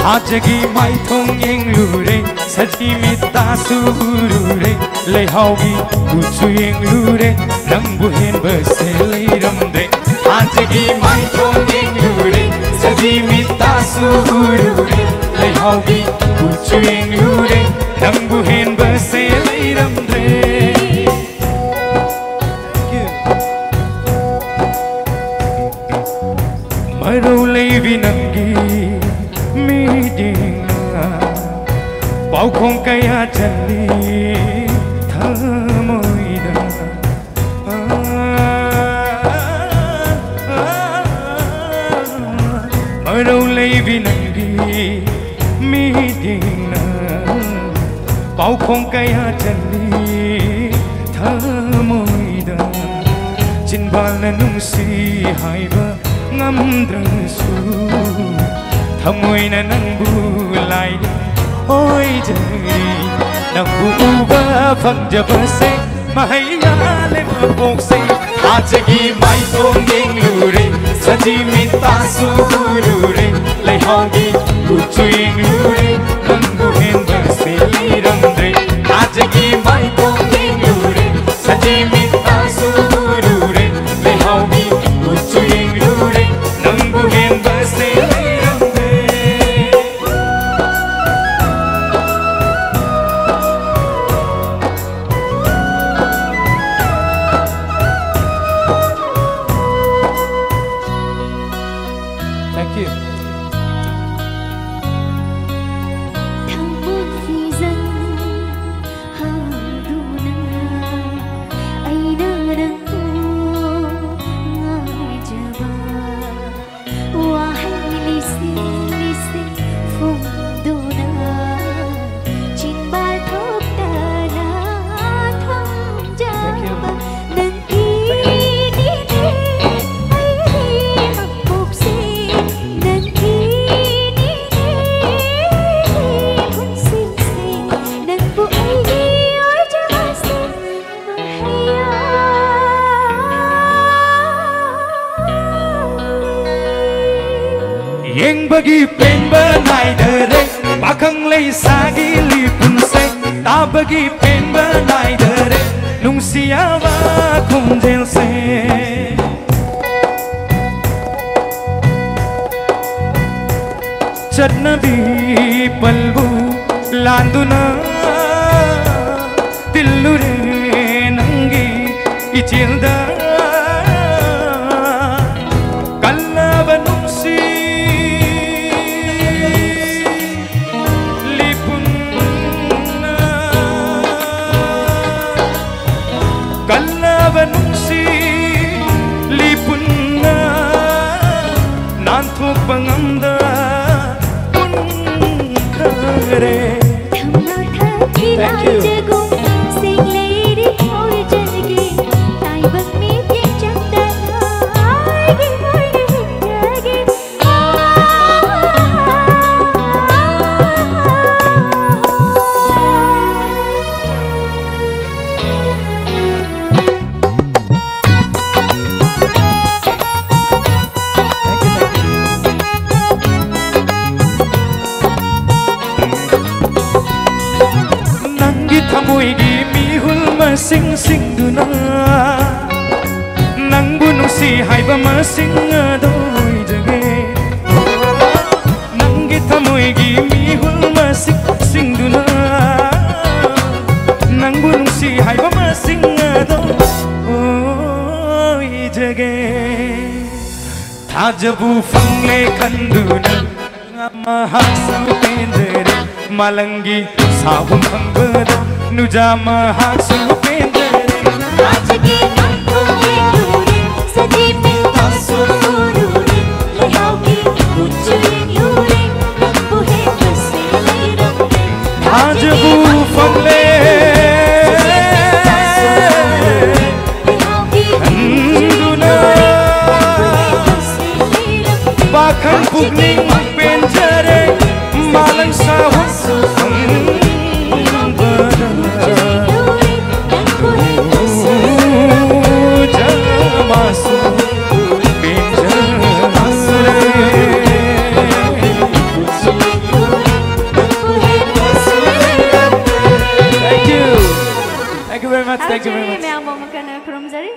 Hajagi mai thong yeng lure saji mita surure le haugi kuchu yeng lure rangbu hen base le ramde Hajagi mai thong yeng lure saji mita surure le haugi kuchu yeng lure rangbu hen base le ramde Maro le vinangi Bao không kaya chali thamoida Marau lay vinangi meeting na Bao không kaya chali thamoida Chinbal na nungsi haiba ngamdrasu Thamoy na nang bulay Ôi trời nang buuba phang jabase mahaya le bokse Hajagi mai thong yeng lure saji mita surure le haugi kuchu yeng lure nang bu hen base le ramdre Hajagi mai thong yeng lure saji mita surure le haugi kuchu yeng lure nang bu hen base le Yeng bagi pen banai dere bakang lei sagi lipun se ta bagi pen banai dere nung siawa kumjel se Chat nabi palbu landuna tillure nangi ichilda kallava nungsi Nungsi lipunna nanthok pangamda kun kare Thank you sing lady or jage tai bang mi tiang chang da ai ge Thamoygi mihul masing sing duna nang bunu si haiba masing adoi jage Nanggi thamoygi mihul masing sing duna nang bunu si haiba masing adoi jage Thajabu fangle khanduna mahasu pendere malangi sahum hangbada nujama haksu pendere Hajagi mai thong yeng lure saji mita surure le haugi kuchu yeng lure rangbu hen base le ramde Hajabu fangle handuna bakhan pugning penjare malang sahum Thank you very much. Thank you very much. Maya mo magkana kromzari.